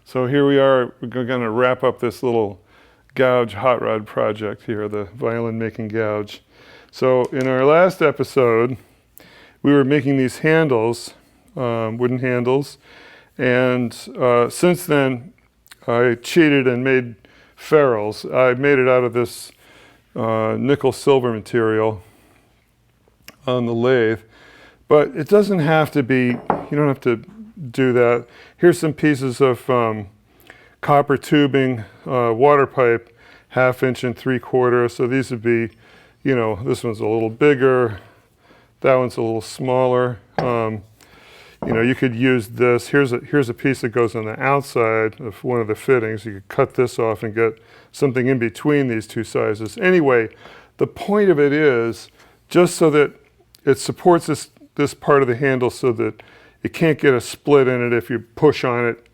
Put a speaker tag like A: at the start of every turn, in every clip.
A: So here we are, we're going to wrap up this little gouge hot rod project here, the violin making gouge. So in our last episode, we were making these handles, wooden handles, and since then I cheated and made ferrules. I made it out of this nickel silver material on the lathe, but it doesn't have to be, you don't have to do that. Here's some pieces of copper tubing, water pipe, 1/2 inch and 3/4. So these would be, this one's a little bigger, that one's a little smaller. You could use this. Here's a piece that goes on the outside of one of the fittings. You could cut this off and get something in between these two sizes. Anyway, the point of it is just so that it supports this part of the handle so that it can't get a split in it. If you push on it,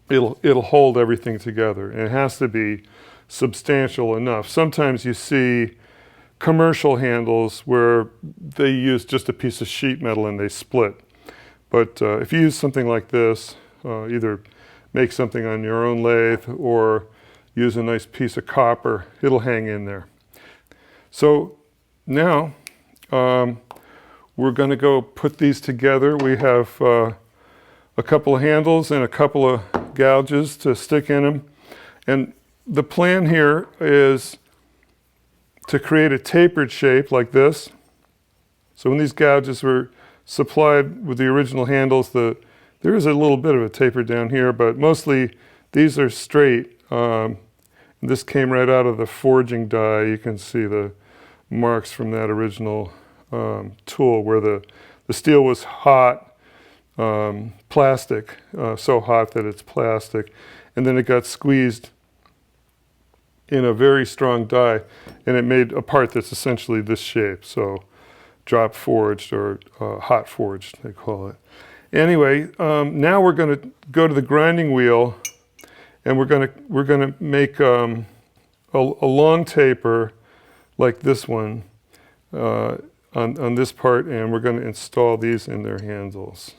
A: it'll hold everything together. And it has to be substantial enough. Sometimes you see commercial handles where they use just a piece of sheet metal and they split. But if you use something like this, either make something on your own lathe or use a nice piece of copper, it'll hang in there. So now we're going to go put these together. We have a couple of handles and a couple of gouges to stick in them. And the plan here is to create a tapered shape like this. So when these gouges were supplied with the original handles, there is a little bit of a taper down here, but mostly these are straight. This came right out of the forging die. You can see the marks from that original tool where the steel was hot, plastic, so hot that it's plastic, and then it got squeezed in a very strong die, and it made a part that's essentially this shape. So drop forged or hot forged, they call it. Anyway, now we're going to go to the grinding wheel, and we're going to make a long taper like this one on this part, and we're going to install these in their handles.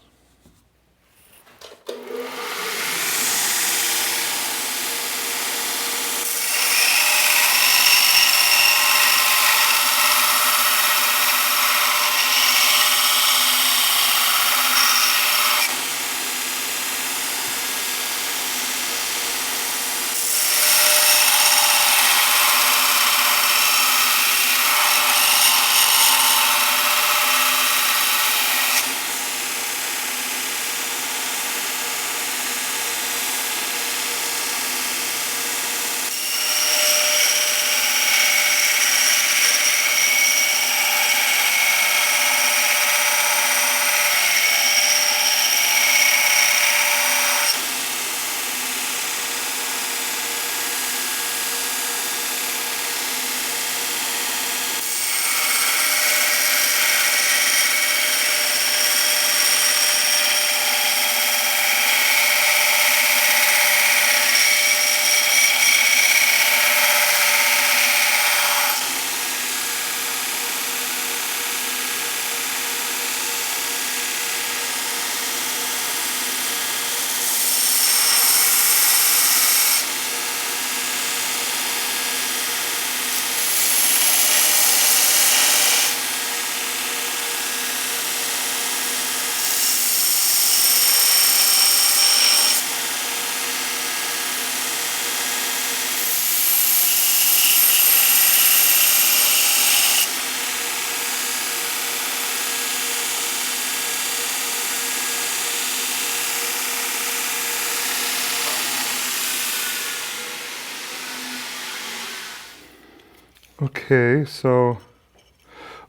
A: Okay, so,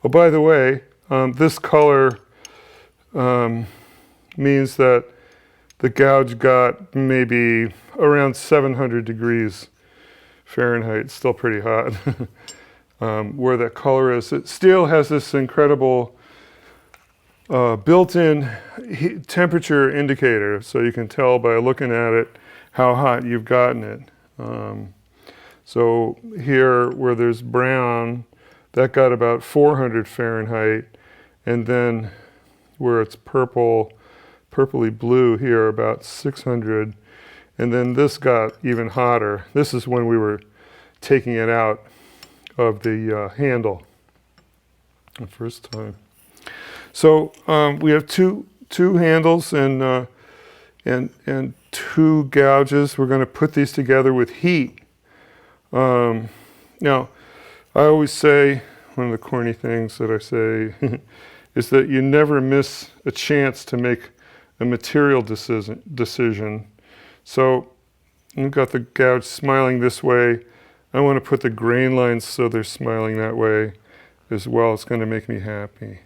A: oh, by the way, this color means that the gouge got maybe around 700 degrees Fahrenheit. It's still pretty hot. Where that color is. Steel has this incredible built-in temperature indicator, so you can tell by looking at it how hot you've gotten it. So here, where there's brown, that got about 400 Fahrenheit, and then where it's purple, purpley blue here, about 600. And then this got even hotter. This is when we were taking it out of the handle the first time. So we have two handles and two gouges. We're going to put these together with heat. Now, I always say, one of the corny things that I say is that you never miss a chance to make a material decision. So I've got the gouge smiling this way. I want to put the grain lines so they're smiling that way as well. It's going to make me happy.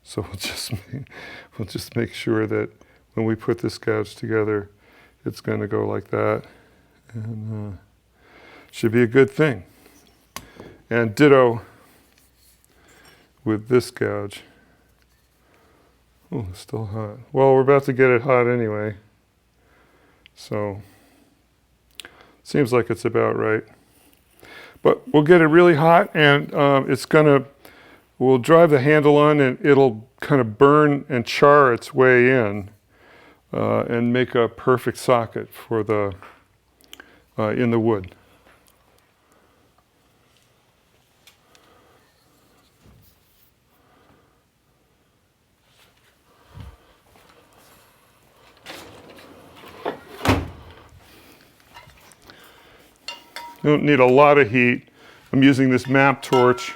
A: So we'll just make sure that when we put this gouge together, it's going to go like that. And should be a good thing. And ditto with this gouge. Oh, it's still hot. Well, we're about to get it hot anyway. So, seems like it's about right. But we'll get it really hot and we'll drive the handle on and it'll kind of burn and char its way in and make a perfect socket for the, in the wood. You don't need a lot of heat. I'm using this map torch,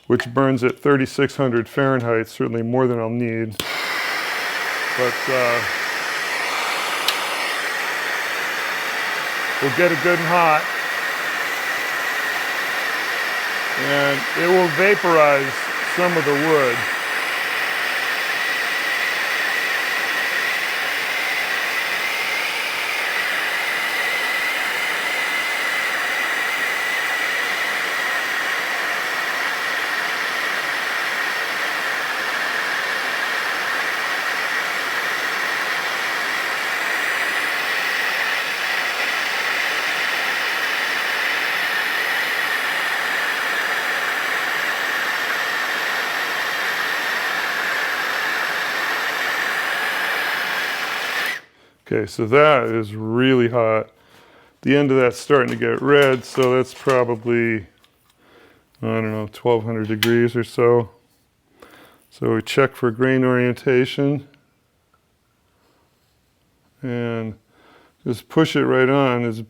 A: which burns at 3,600 Fahrenheit, certainly more than I'll need. But we'll get it good and hot. And it will vaporize some of the wood. Okay, so that is really hot. The end of that's starting to get red, so that's probably, I don't know, 1,200 degrees or so. So we check for grain orientation and just push it right on. It's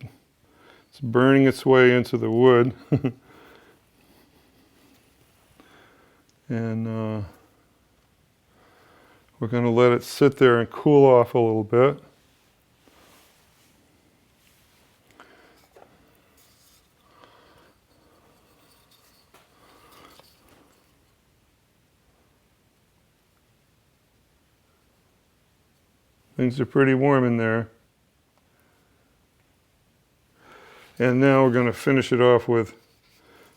A: burning its way into the wood. And we're going to let it sit there and cool off a little bit. Things are pretty warm in there. And now we're going to finish it off with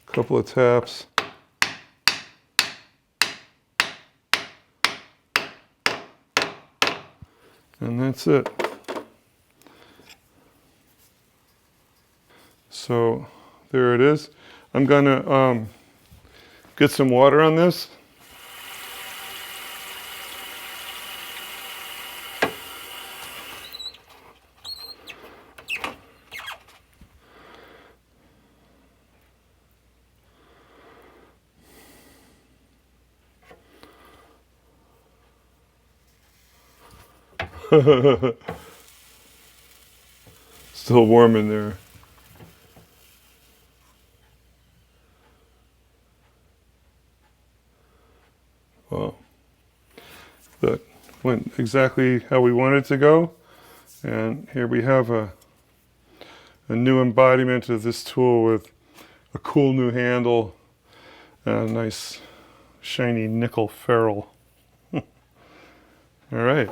A: a couple of taps. And that's it. So there it is. I'm going to get some water on this. Still warm in there. Well, that went exactly how we wanted it to go. And here we have a new embodiment of this tool with a cool new handle and a nice shiny nickel ferrule. All right.